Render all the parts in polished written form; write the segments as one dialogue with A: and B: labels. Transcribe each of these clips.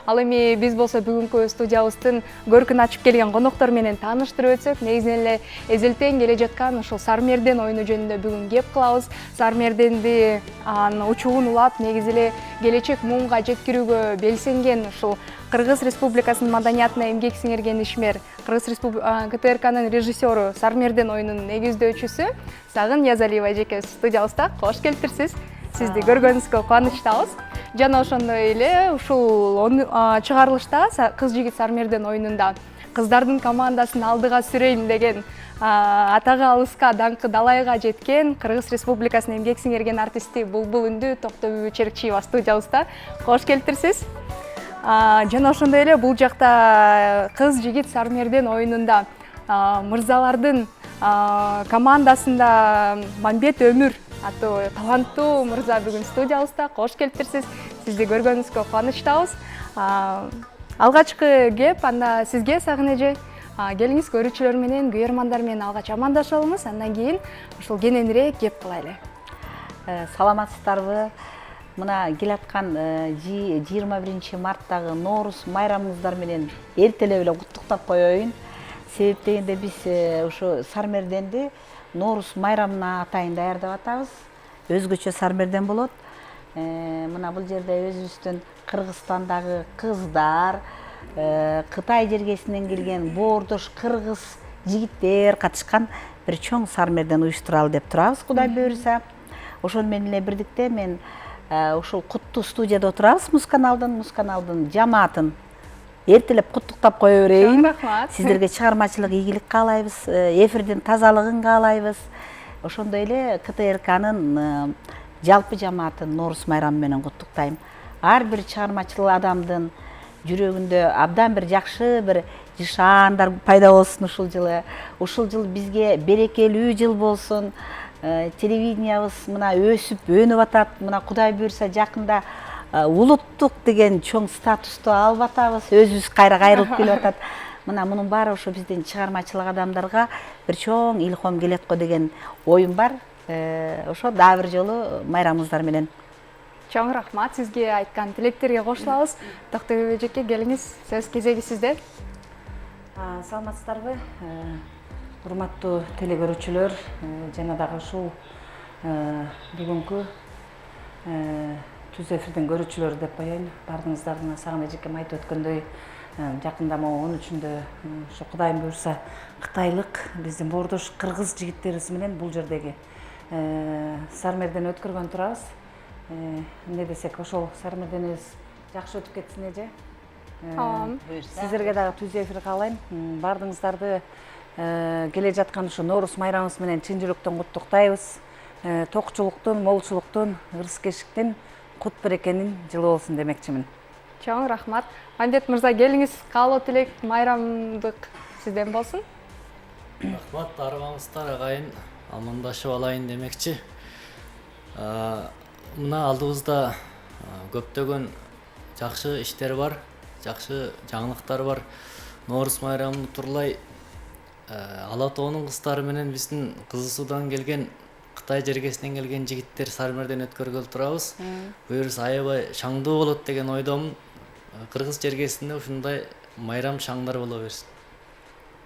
A: Ал эми биз болсо бүгүнкү студиябыздын көркүн ачып келген коноктор менен тааныштырып өтсөк, негизинен эле эзелтен келе жаткан ушул Сармерден оюну жөнүндө бүгүн кеп кылабыз. Сармерденди учугун улап, негизи эле келечек муунга жеткирүүгө белсенген ушул Кыргыз Республикасынын маданиятына эмгек сиңирген ишмер, КТРКнын режиссеру, Сармерден оюнунун негиздөөчүсү Сагын Язалиева эжеке студиябызда. Кош келиптирсиз. Сизди көргөнүбүзгө кубанычтабыз. Жана ошондой эле ушул чыгарылышта Кыз жигит Сармерден оюнунда кыздардын командасын алдыга сүрөйм деген атагы алыска, даңкы далайга жеткен Кыргыз Республикасынын эмгек сиңирген артисти Булбул үндү Токтогүл Черкчиева студиябызда. Кош келиптирсиз. Жана ошондой эле бул жакта Кыз жигит Сармерден оюнунда мырзалардын командасында Мамбет Өмүр аттуу таланттуу мырза бүгүн студиябызда. Кош келиптирсиз. Сизди көргөнүбүзгө кубанычтабыз. Алгачкы кеп анда сизге Сагын эже. Келиңиз көрүүчүлөр менен, күйөрмандар менен алгач амандашалыбыз, андан кийин ушул кененирээк кеп кылайлы.
B: Саламатсыздарбы? Мына келаткан 21 марттагы Ноорус майрамыңыздар менен эртелеп эле куттуктап коеюн. Себеп дегенде биз ушу Сармерденди Ноорус майрамына атайын даярдап атабыз. Өзгөчө Сармерден болот. Мына бул жерде өзүбүздүн Кыргызстандагы кыздар, Кытай жергесинен келген боордош кыргыз жигиттер катышкан бир чоң Сармерден уюштуралы деп турабыз, Кудай буйруса. Ошол менен эле бирдикте мен ушул куттуу студияда отурабыз, Мусканалдын жамаатын эртелеп куттуктап кое берейин.
A: Рахмат.
B: Сиздерге чыгармачылык ийгилик каалайбыз, эфирдин тазалыгын каалайбыз. Ошондой эле КТРКнын жалпы жамаатын Ноорус майрамы менен куттуктайм. Ар бир чыгармачыл адамдын жүрөгүндө абдан бир жакшы бир жышаандар пайда болсун ушул жылы. Ушул жыл бизге берекелүү жыл болсун. Телевидениябыз мына өсүп, өнүп атат. Мына Кудай буйруса жакында улуттук деген чоң статусту алып атабыз. Өзүбүз кайра кайрылып келип атат. Мына мунун баары ошо биздин чыгармачылык адамдарга бир чоң илхом келет го деген оюм бар. Ошо дагы бир жолу майрамыңыздар менен.
A: Чоң рахмат, сизге айткан тилектерге кошулабыз. Токтогүл эжеке, келиңиз, сөз кезеги сизде.
C: Саламатсыздарбы? Урматтуу телекөрүүчүлөр, жана дагы ушул бүгүнкү түз эфирдин көрүүчүлөрү деп коеюн. Бардыгыңыздардын Сагын эжекем айтып өткөндөй, жакында могу 13-үндө ушу Кудайым буйруса кытайлык биздин боордош кыргыз жигиттерибиз менен бул жердеги Сармерден өткөргөн турабыз. Эмне десек, ошол Сармерденибиз жакшы өтүп кетсин эже. Сиздерге дагы түз эфир каалайм. Бардыгыңыздарды келе жаткан ушу Ноорус майрамыбыз менен чын жүрөктөн куттуктайбыз. Токчулуктун, молчулуктун, ырыс-кешиктин, кут берекенин жылы болсун демекчимин.
A: Чоң рахмат. Мамбет мырза, келиңиз, каалоо тилек майрамдык сизден болсун.
D: Рахмат, арыбаңыздар агайын, амандашып алайын демекчи. Мына алдыбызда көптөгөн жакшы иштер бар, жакшы жаңылыктар бар. Ноорус майрамын турлай Ала тоонун кыздары менен биздин Кызыл Суудан келген, Кытай жергесинен келген жигиттер Сармерден өткөргөлү турабыз. Буюрса аябай шаңдуу болот деген ойдомун. Кыргыз жергесинде ушундай майрам шаңдар боло берсин.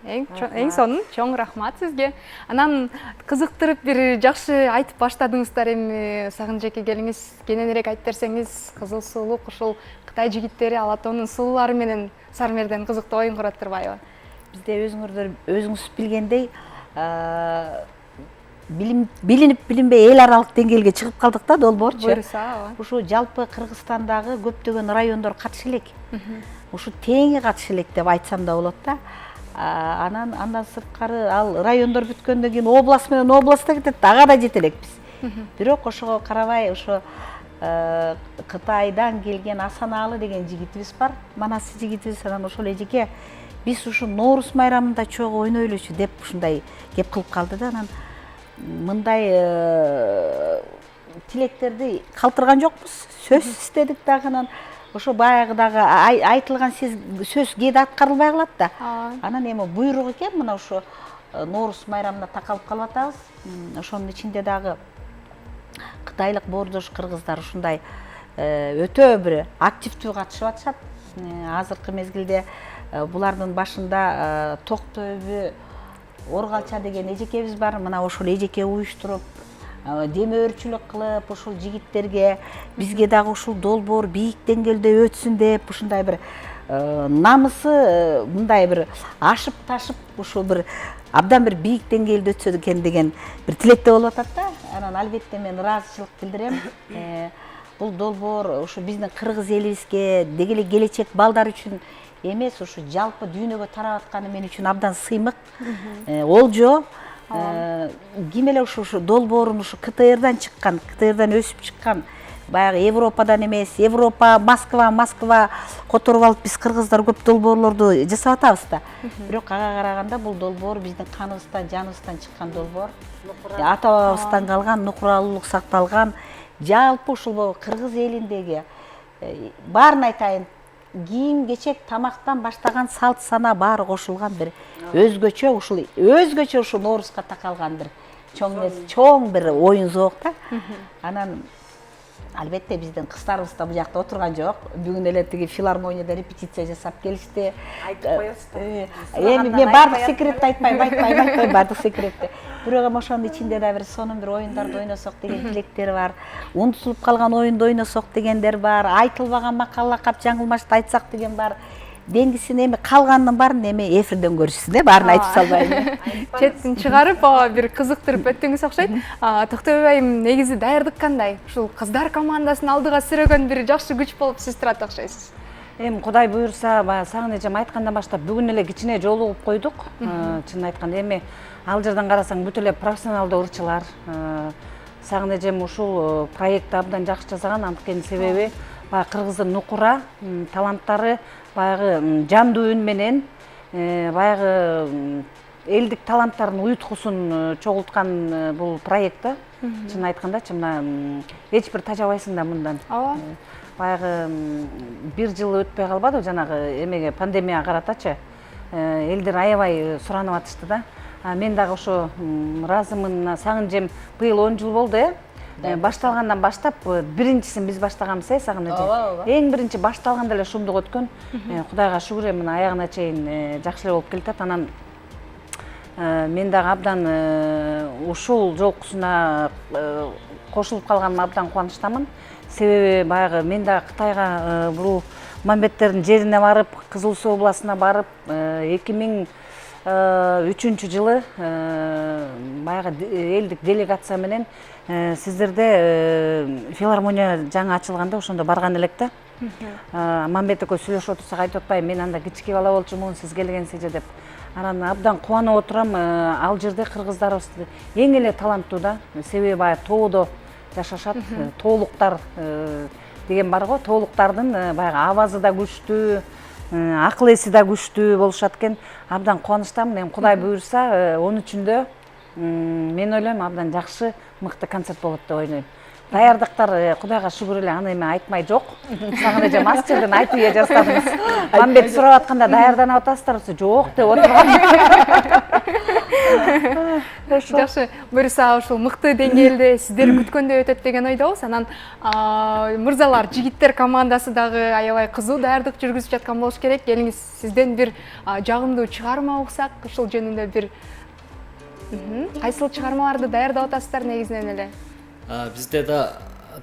A: Эң сонун, чоң рахмат сизге. Анан кызыктырып бир жакшы айтып баштадыңыздар. Эми Сагын эжеке, келиңиз, кененирээк айтып берсеңиз, Кызыл Суулук ушул Кытай жигиттери Ала тоонун сулуулары менен Сармерден кызыктуу оюн курат турбайбы?
B: Бизде өзүңүз билгендей, билинип билинбей эл аралык деңгээлге чыгып калдык да, долбоорчу.
A: Буйруса,
B: Ушу жалпы Кыргызстандагы көптөгөн райондор катыша элек. Ушу теңи катыша элек деп айтсам да болот да. Андан сырткары ал райондор бүткөндөн кийин область менен областта кетет, ага да жете элекпиз. Бирок ошого карабай ошо Кытайдан келген Асанаалы деген жигитибиз бар. Манасы жигитибиз, анан ошол эжеке биз ушу Ноорус майрамында чогуу ойнойлучу деп ушундай кеп кылып калды да. Анан мындай тилектерди калтырган жокпуз. Сөз истедик дагы, анан ошо баягыдагы айтылган сөз кээде аткарылбай калат да. Анан эми буйрук экен, мына ошо Ноорус майрамына такалып калып атабыз. Ошонун ичинде дагы кытайлык боордош кыргыздар ушундай өтө бир активдүү катышып атышат. Азыркы мезгилде булардын башында Токтөбү Оргалча деген эжекебиз бар. Мына ошол эжеке уюштуруп, демөөрчүлүк кылып, ушул жигиттерге бизге дагы ушул долбоор бийик деңгээлде өтсүн деп, ушундай бир намысы мындай бир ашып ташып, ушул бир абдан бир бийик деңгээлде өтсө экен деген бир тилекте болуп атат да. Анан албетте мен ыраазычылык билдирем. Бул долбоор ушу биздин кыргыз элибизге, деги эле келечек балдар үчүн эмес, ушу жалпы дүйнөгө тарап атканы мен үчүн абдан сыймык. Олжо ким эле ушу долбоорун ушу КТРдан чыккан, КТРдан өсүп чыккан, баягы Европадан эмес, Европа, Москва которуп алып биз кыргыздар көп долбоорлорду жасап атабыз да. Бирок ага караганда бул долбоор биздин каныбыздан, жаныбыздан чыккан долбоор. Ата бабабыздан калган нукуралуулук сакталган, жалпы ушул кыргыз элиндеги баарын айтайын, кийим кечек тамактан баштаган салт сана баары кошулган бир өзгөчө ушул Ноорузга такалган бир чоң бир оюн зоок да. Анан албетте биздин кыздарыбыз да бул жакта отурган жок. Бүгүн эле тиги филармонияда репетиция жасап келишти.
C: Айтып коесуздар.
B: Эми мен баардык секретти айтпайм, баардык секретти. Бирок ошонун ичинде да бир сонун бир оюндарды ойносок деген тилектер бар. Унутулуп калган оюнду ойносок дегендер бар. Айтылбаган макал лакап жаңылмашты айтсак деген бар. Деңгисин эми калганынын баарын эми эфирден көрүшсүн, баарын айтып салбайм.
A: Четтин чыгарып, бир кызыктырып өттүңүз окшойт. Токтогул айым, негизи даярдык кандай? Ушул кыздар командасын алдыга сүрөгөн бир жакшы күч болуп сиз турат окшойсуз.
C: Эми Кудай буйрса, баягы Сагын эжем айткандан баштап бүгүн эле кичине жолугуп койдук. Чынын айтканда эми ал жерден карасаң бүт эле профессионалдуу ырчылар. Сагын эжем ушул проектти абдан жакшы жасаган, анткени себеби баягы кыргыздын нукура таланттары баягы жандуу үн менен баягы элдик таланттардын уюткусун чогулткан бул проектти. Чынын айткандачы мына эч бир тажабайсың да мындан. Баягы бир жыл өтпөй калбады жанагы эмеге пандемияга каратачы. Элдер аябай суранып атышты да. Мен дагы ошо ыраазымын. Сагын эжем быйыл 10 жыл болду. Башталгандан баштап биринчисин биз баштаганбыз, Сагын эже. Эң биринчи башталганда эле шумдук өткөн. Кудайга шүгүр, мына аягына чейин жакшы эле болуп келатат. Анан мен дагы абдан ушул жолкусуна кошулуп калганыма абдан кубанычтамын. Себеби баягы мен дагы Кытайга бул Мамбеттердин жерине барып, Кызыл Суу областына барып, 2003 жылы баягы элдик делегация менен сиздерде филармония жаңы ачылганда ошондо барган элек да. Мамбет экөө сүйлөшүп отурсак айтып атпайбы, мен анда кички бала болчумун, сиз келгенсиз деп. Анан абдан кубанып отурам, ал жерде кыргыздарыбыз эң эле таланттуу да. Себеби баягы тоодо жашашат, тоолуктар деген бар го. Тоолуктардын баягы абазы да күчтүү, акыл эси да күчтүү болушат экен. Абдан кубанычтамын. Эми Кудай буйрса 13-үндө мен ойлойм абдан жакшы, мыкты концерт болот деп ойлойм. Даярдыктар Кудайга шүгүр эле, аны эми айтмай жок. Сагын эжем аз жерден айтып жаздыңыз. Мамбет сурап атканда даярданып атасыздарбы? Жок деп отурган.
A: Жакшы, буюрса ушул мыкты деңгээлде сиздер күткөндөй өтөт деген ойдобуз. Анан мырзалар, жигиттер командасы дагы аябай кызуу даярдык жүргүзүп жаткан болуш керек. Келиңиз, сизден бир жагымдуу чыгарма уксак, ушул жөнүндө бир кайсыл чыгармаларды даярдап атасыздар негизинен эле?
D: Бизде да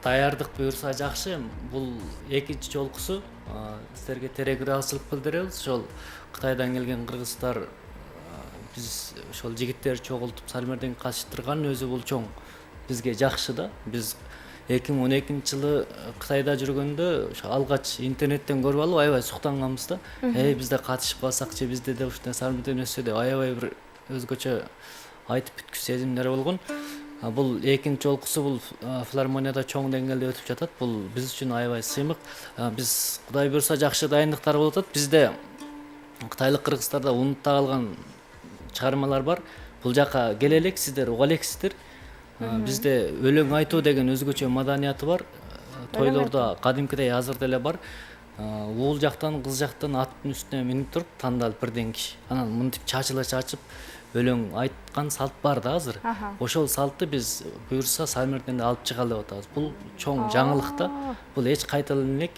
D: даярдык буюрса жакшы. Бул экинчи жолкусу. Сиздерге терең ыраазычылык билдиребиз. Ошол Кытайдан келген кыргыздар биз ошол жигиттерди чогултуп Сармерден катыштырган өзү бул чоң бизге жакшы да. Биз 2012-жылы Кытайда жүргөндө ошо алгач интернеттен көрүп алып аябай суктанганбыз да. Бизде катышып калсакчы, бизде да ушундай Сармерден өссө деп аябай бир өзгөчө айтып бүткүч сезимдер болгон. Бул экинчи жолкусу бул филармонияда чоң деңгээлде өтүп жатат. Бул биз үчүн аябай сыймык. Биз Кудай буйрса жакшы дайындыктар болуп атат. Бизде кытайлык кыргыздарда унутта калган чыгармалар бар. Бул жака келе элек, сиздер уга элексиздер. Бизде өлөң айтуу деген өзгөчө маданияты бар. Тойлордо кадимкидей азыр деле бар. Уул жактан, кыз жактан аттын үстүнө минип туруп тандалып бирден киши. Анан мынтип чачыла чачып өлөң айткан салт бар да азыр. Ошол салтты биз буйрса Сармерден алып чыгалы деп атабыз. Бул чоң жаңылык да. Бул эч кайталана элек.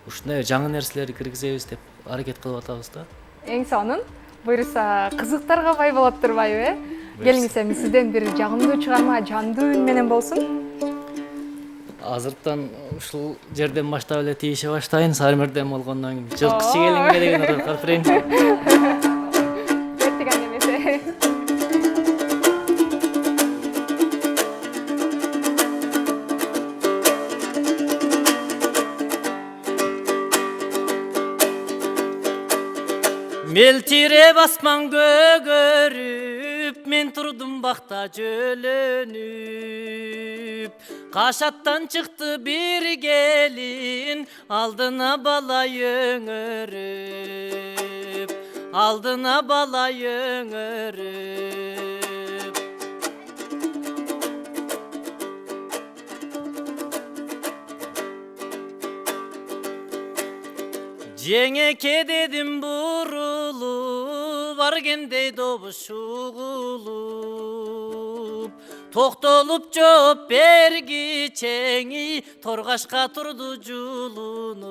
D: ушундай жаңы нерселерди киргизебиз деп аракет кылып атабыз да.
A: Эң сонун буюрса кызыктарга бай болот турбайбы? Келиңиз эми сизден бир жагымдуу чыгарма жандуу үн менен болсун.
D: Азыртан ушул жерден баштап эле тийише баштайын. Сармерден болгондон кийин жылкычы келиңге деген аракет кылып
A: Эртеген эмесе.
D: Мелтиреп асман көгөрүп, мен турдум бакта жөлөнүп. Кашаттан чыкты бир келин, алдына бала өңөрүп, алдына бала өңөрүп. Жеңеке дедим бурулуп, баргендей добуш угулуп. Токтолуп жооп бергичеңи, торгашка турду жулунуп,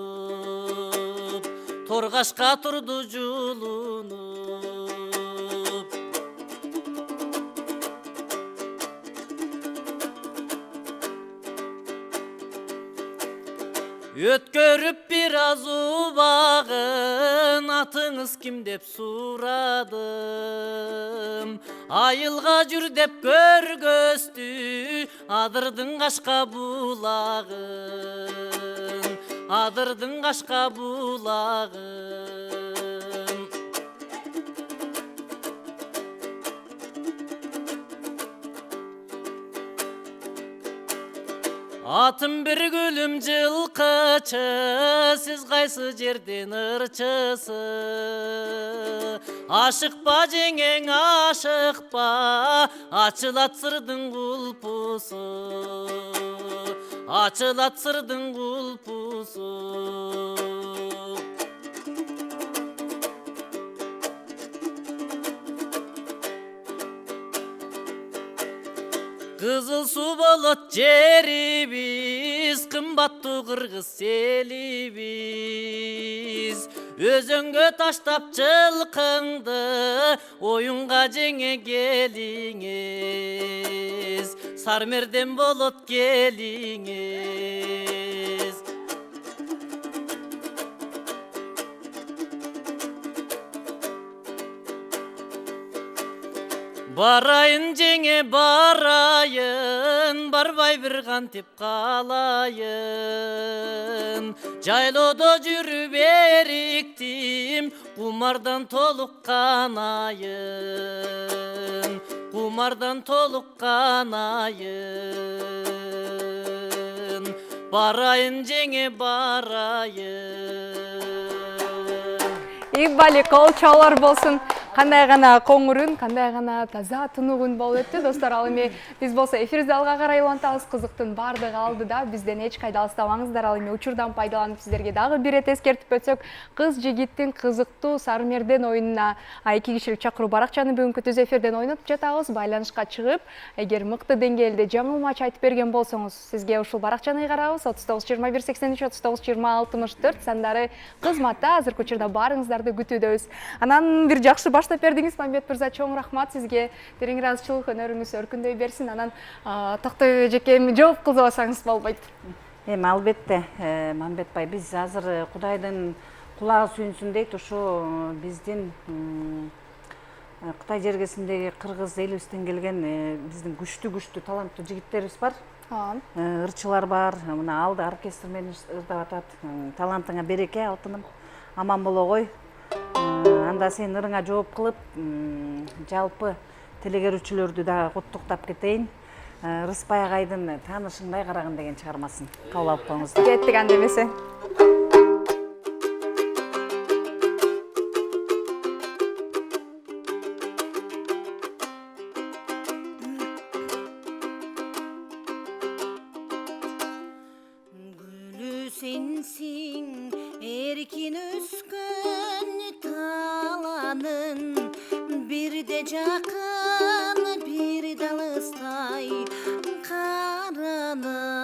D: торгашка турду жулунуп. Өткөрүп бир аз убагын, атыңыз ким деп сурадым. Айылга жүр деп көргөздү, адырдың кашка булагын, адырдың кашка булагын. Атым bir gülüm жылкычы, сиз кайсы жерден ырчысы? Ашыкпа жеңең ашыкпа, ачылат сырдың кулпусу, ачылат сырдың кулпусу. Кызыл су болот жерибиз, кымбаттуу кыргыз элибиз. Өзөңгө таштап жылкыңды, оюнга жеңе келиңиз. Сармерден болот келиңиз. Барайын жеңе барайын, барбай бир кантип калайын. Жайлоодо жүрүп эриктим, кумардан толукканайын, кумардан толукканайын. Барайын жеңе барайын.
A: Ибали кол чалар болсун. Кандай гана коңурун, кандай гана таза тынугун болуп өттү. Достор, ал эми биз болсо эфир залга карай улантабыз. Кызыктын бардыгы алдыда. Бизден эч кайда алыстабаңыздар. Ал эми учурдан пайдаланып сиздерге дагы бир эт эскертип өтсөк, кыз жигиттин кызыктуу Сармерден оюнуна 2 кишилик чакыруу баракчаны бүгүнкү түз эфирден ойнотуп жатабыз. Байланышка чыгып, эгер мыкты деңгээлде жаңылмач айтып берген болсоңуз, сизге ушул баракчаны карабыз. 39 21 83 39 20 64 сандары кызматта. Азыркы учурда баарыңыздарды күтүүдөбүз. Анан бир жакшы баштап бердиңиз, Мамбет мырза, чоң рахмат сизге. Терең ыраазычылык, өнөрүңүз өркүндөй берсин. Анан Токтой эжекем жооп кылбасаңыз болбойт.
C: Албетте, Мамбет бай, биз азыр Кудайдын кулагы сүйүнсүн дейт, ушу биздин Кытай жергесиндеги кыргыз элибизден келген биздин күчтүү таланттуу жигиттерибиз бар. Ырчылар бар, мына алды оркестр менен ырдап атат. Талантыңа береке, алтыным, аман боло кой. Анда сен ырыңа жооп кылып, жалпы телегерүүчүлөрдү да куттуктап кетейин. Рыспай агайдын Таанышыңдай карагын деген чыгармасын кабыл алып коюңуздар.
A: Кеттик анда эмесе.
E: Gülü sensin, erkin öskön talanın, bir de jakın, bir de alыстay karanın.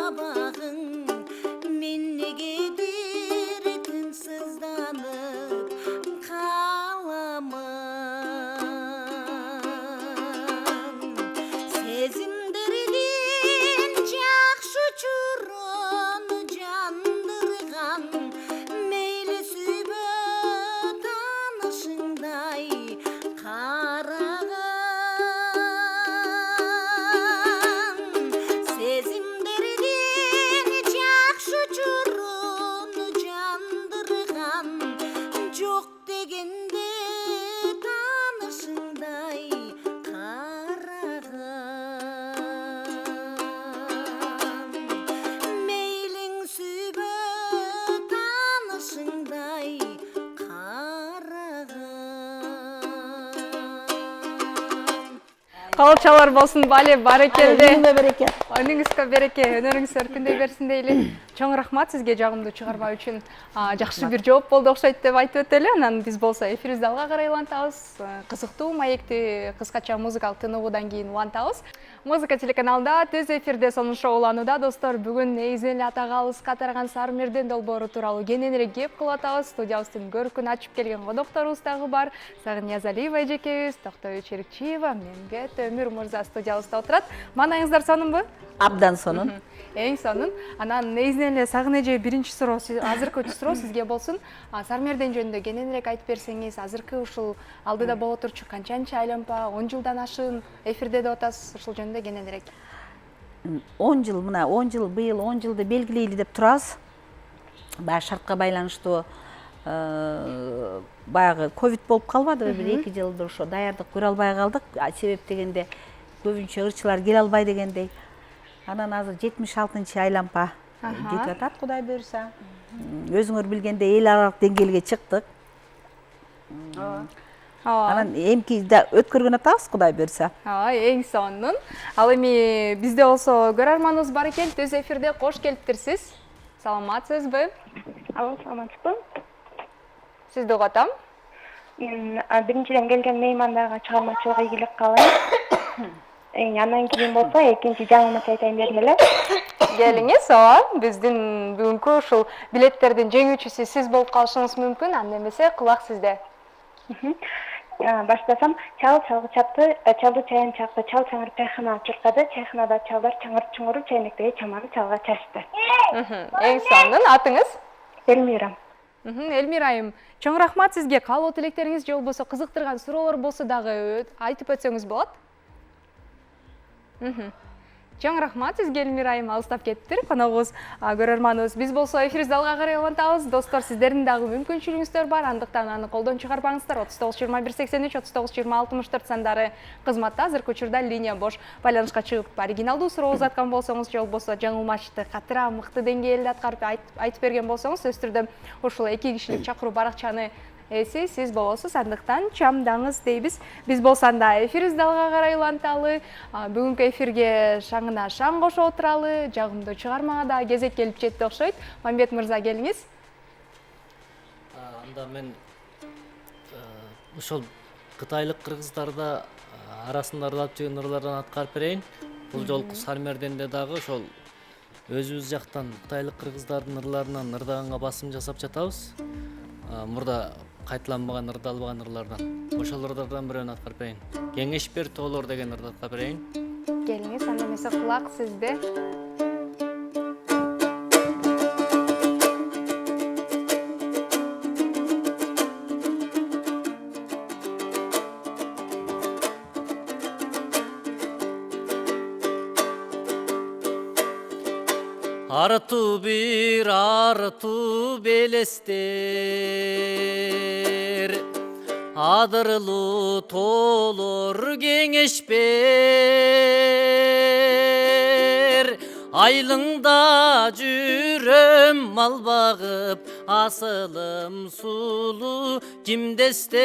E: сабағың мен негедір тынсызданып қаламын сезімдерден жақшы ұшырын жандырған мейлі сүйбі танышыңдай қараған сезімдерден жақшы ұшырын жандырған жоқ дегенде танышыңдай қараған мейлің сүйбі танышыңдай қараған
A: Калычалар болсын, Бали, барекелде.
B: Үйүңө береке.
A: Önüңүзгө береке, өнөрүңүз өркүндөй берсин дейли. Чоң рахмат сизге жагымдуу чыгарма үчүн. Жакшы бир жооп болду окшойт деп айтып өтөлү. Анан биз болсо эфирибизди алга карай улантабыз. Кызыктуу маекти кыскача музыкалык тынугудан кийин улантабыз. Музыка телеканалда түз эфирде сонун шоу уланууда достор. Бүгүн негизинен эле атага алыс катарган Сармерден долбоору тууралуу кененирээк кеп кылып атабыз. Студиябыздын көркүн ачып келген конокторубуз дагы бар. Сагын Ниязалиева эжекебиз, Токтой Черикчиева, Мембет Өмүр мырза студиябызда отурат. Маанайыңыздар сонунбу?
B: Абдан сонун.
A: Эң сонун. Анан негизинен эле Сагын эже биринчи суроо, азыркы суроо сизге болсун. Сармерден жөнүндө кененирээк айтып берсеңиз, азыркы ушул алдыда боло турчу канчанчы айланпа, 10 жылдан ашыын эфирде деп атасыз, ушул жөнүндө кененирээк.
B: 10 жыл, мына 10 жыл, быйыл 10 жылды белгилейли деп турабыз. Баягы шартка байланыштуу баягы ковид болуп калбадыбы, бир 2 жылdır ошо даярдык көрө албай калдык. Себеп дегенде көбүнчө ырчылар келе албай дегендей. Анан азыр 76-чы айланпа жетип атат, Кудай буйруса. Өзүңөр билгендей эл аралык деңгээлге чыктык. Анан эмки да өткөргөн атабыз, Кудай буйруса.
A: Эң сонун. Ал эми бизде болсо көрөрманыбыз бар экен, түз эфирде кош келиптирсиз. Саламатсызбы?
F: Алло, саламатсызбы?
A: Сизди угатам.
F: Мен биринчиден келген меймандарга чыгармачылык ийгилик каалайм. Андан кийин болсо экинчи жаңылмач айтайын дедим эле.
A: Келиңиз, биздин бүгүнкү ушул билеттердин жеңүүчүсү сиз болуп калышыңыз мүмкүн, анда эмесе кулак сизде.
F: Баштасам, чал чалгы чапты, чалды чайын чакты, чал чаңырып чайхана чуркады, чайханада чалдар чаңырып чуңуруп чайнектеги чаманы чалга чачты.
A: Эң сонун. Атыңыз?
F: Элмира.
A: Элмира айым, чоң рахмат сизге. Каалоо тилектериңиз же болбосо кызыктырган суроолор болсо дагы айтып өтсөңүз болот. Чоң рахмат сизге, Элмира айым, алыстап кеттир. Коногубуз, көрөрманыбыз. Биз болсо эфирибизди алга карай улантабыз. Достор, сиздердин дагы мүмкүнчүлүгүңүздөр бар. Андыктан аны колдон чыгарбаңыздар. 39-21-83, 39-20-64 сандары кызматта. Азыркы учурда линия бош. Байланышка чыгып, оригиналдуу суроо узаткан болсоңуз, же болбосо жаңылмачты катыра мыкты деңгээлде аткарып айтып берген болсоңуз, сөз түрдө ушул 2 кишилик чакыруу баракчаны сиз болосуз, андыктан чамдаңыз дейбиз. Биз болсанда эфирибизди алга карай уланталы. Бүгүнкү эфирге шаңына шаң кошо отуралы. Жагымдуу чыгармага да кезек келип жетти окшойт. Мамбет мырза, келиңиз.
D: Анда мен ошол кытайлык кыргыздарда арасында ырлап жүргөн ырлардан аткарып берейин. Бул жолку Сармерденде дагы ошол өзүбүз жактан кытайлык кыргыздардын ырларынан ырдаганга басым жасап жатабыз. Мурда кайталанбаган, ырдалбаган ырлардан. Ошол ырлардан бирөөнү аткарып берейин. Кеңеш бер тоолор деген ырды аткарып берейин.
A: Келиңиз, анда эмесе кулак сизде.
D: Арту бир арту белестер, адырлуу тоолор кеңеш бер. Айылыңда жүрөм мал багып, асылым сулуу кимдестер.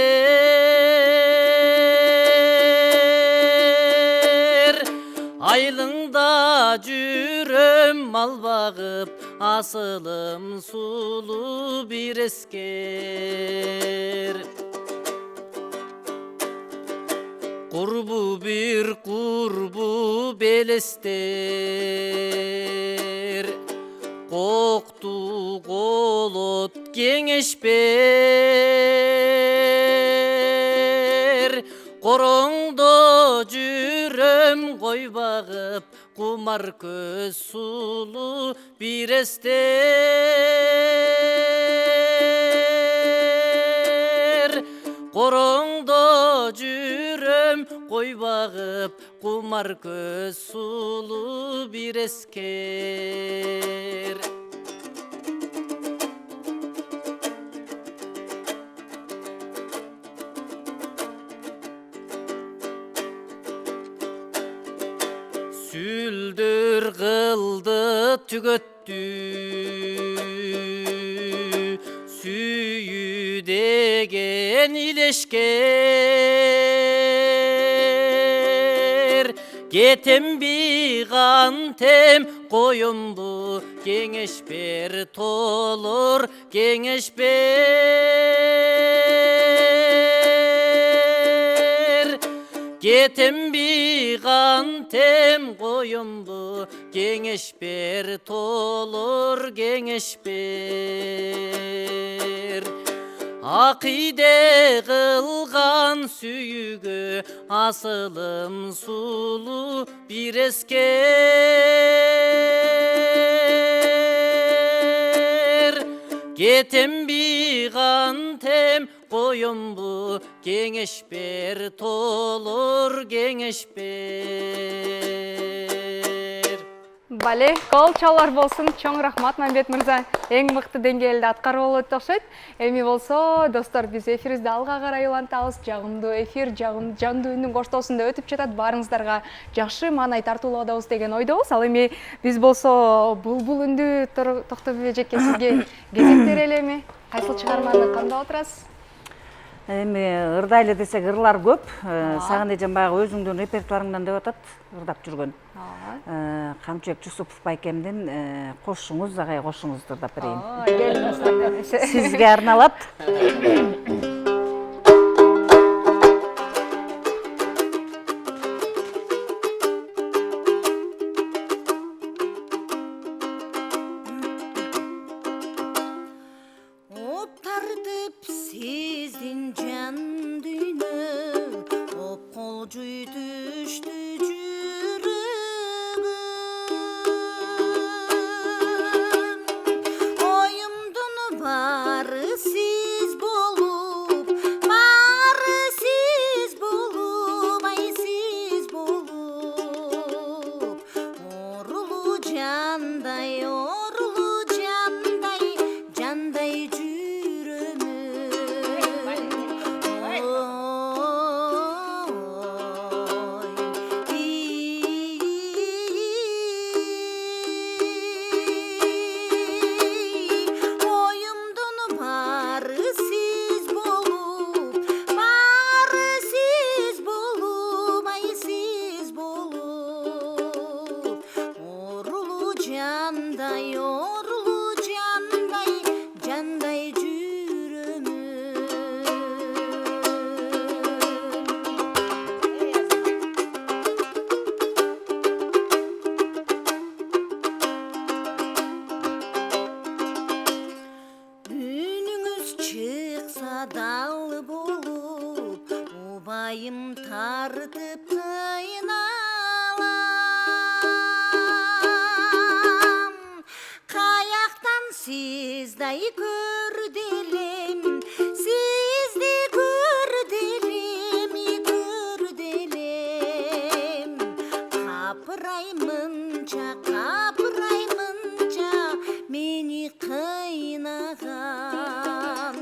D: Айылыңда жүрөм мал багып, асылым сулуу бир эскер. Курбу бир курбу белестер, кеңеш бер. Қорыңда жүрөм қой бағып, құмар көз сулу бір естер. Қорыңда жүрөм қой бағып, құмар көз сулу бір ескер. Сүлдір қылды түгөттү, сүйі деген илешкер. Кетем биған тем қойымды, кеңеш бер толыр кеңеш бер. Кетем биған тем қойымды, кеңеш бер толыр кеңеш бер. Ақиде қылған сүйігі, асылым сулу бір ескер. Кетем биған тем қойымды, кеңеш бер толыр кеңеш бер.
A: Бале, кол чалар болсын, чоң рахмат Мамбет мырза. Эң мыкты деңгээлде аткарып болот окшойт. Эми болсо, достор, биз эфирибизди алга карай улантабыз. Жагымдуу эфир, жандуу үндүн коштоосунда өтүп жатат. Баарыңыздарга жакшы маанай тартуулабыз деген ойдобуз. Ал эми биз болсо булбул үндү Токтобой эжеке сизге кезектер элеми? Кайсыл чыгарманы кандап отурасыз?
C: Эми ырдайлы десек ырлар көп. Сагын эжем баягы өзүңдүн репертуарыңдан деп атат, ырдап жүргөн. Камчыбек Жусупов байкемдин кошуңуз, агай кошуңузду ырдап берейин. Сизге арналат.
E: Оптардып сиздин жан дүйнө, оп кол жуйтушту жүрөгүм. Оюмдун баары сиз болуп, баары сиз болуп, ай сиз болуп. Орулуу жандай, жандай жүрөмүн. Оюмдун баары сиз болуп, баары сиз болуп, ай сиз болуп. Орулуу жандай, жандай жүрөмүн. Үнүңүз чыкса дал болуп, убайым тартып кыйналам. Каяктан сиздай көрделем, сизди көрделем, көрделем. Капыраймынча, мени кыйнаган.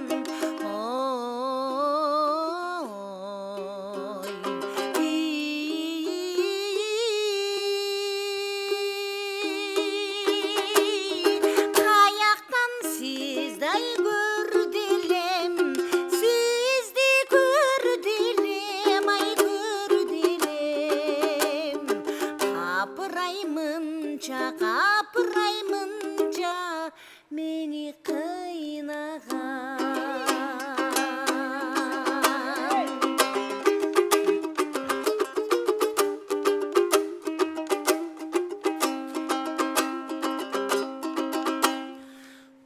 E: Каяктан сиздай көрделем, сизди көрделем, ай көрделем. Капыраймынча, мени кыйнаган.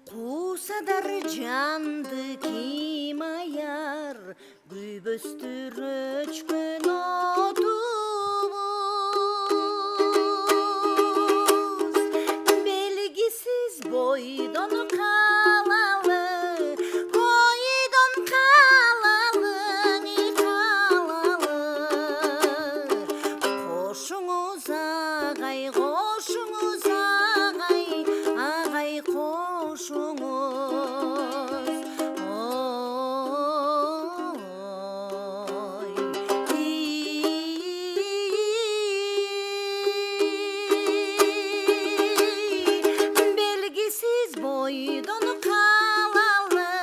E: Куса кадар жанды ким аяр күйбөстүр өчкөн отубуз белгисиз бойдон калалы бойдон калалы кошуңуз агай кошуңуз агай кошуңуз белгисиз бойдон калалы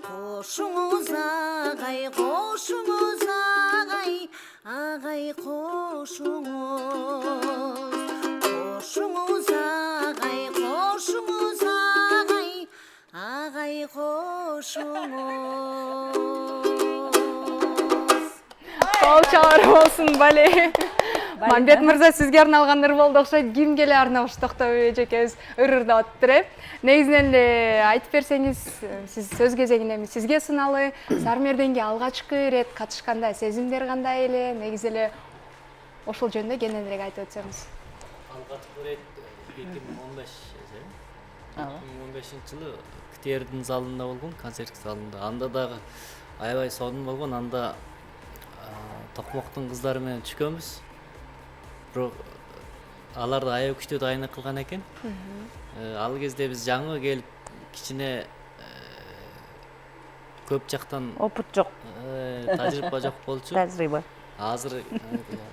E: кошуңуз агай кошуңуз агай кошуңуз агай кошуңуз
A: Кол чабары болсун бале. Мамбет мырза сизге арналган ыр болду окшойт. Кимге эле арнабыш Токтобой эжекебиз ырырдап атыптыр э. Негизинен эле айтып берсеңиз, сиз сөз кезегинде эми сизге сыналуу Сармерденге алгачкы ирет катышканда сезимдер кандай эле? Негизи эле ошол жөнүндө кененирээк айтып өтсөңүз.
D: Алгачкы ирет 2015 2015-жылы КТРдин залында болгон, концерт залында. Анда дагы аябай сонун болгон. Анда Токмоктун кыздары менен түшкөнбүз. Бирок алар да аябай күчтүү дайындык кылган экен. Ал кезде биз жаңы келип кичине көп жактан
B: опыт жок,
D: тажрыйба жок болчу.
B: тажрыйба.
D: Азыр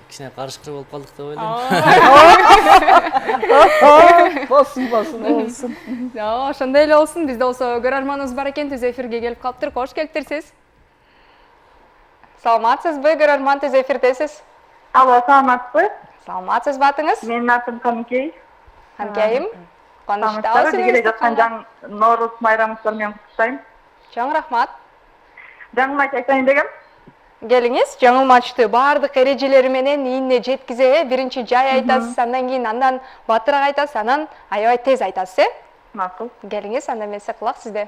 D: кичине карышкыр болуп калдык деп ойлойм.
B: Болсун.
A: Ошондой эле болсун. Бизде болсо көрөрманыбыз бар экен, түз эфирге келип калыптыр. Кош келиптирсиз. Саламатсызбы, көрөрман, түз эфирдесиз.
F: Алло, саламатсызбы?
A: Саламатсызбы, атыңыз?
F: Менин атым Каныкей.
A: Канкейим.
F: Саламатсызбы? Келе жаткан жаңы Ноорус майрамыңыздар менен куттуктайм.
A: Чоң рахмат.
F: Жаңы айтайын дегем.
A: Келиңиз, жаңылмачты баардык эрежелери менен ийине жеткизе, биринчи жай айтасыз, андан кийин андан батыраак айтасыз, анан аябай тез айтасыз, э?
F: Макул.
A: Келиңиз, анда эмесе кылак сизде.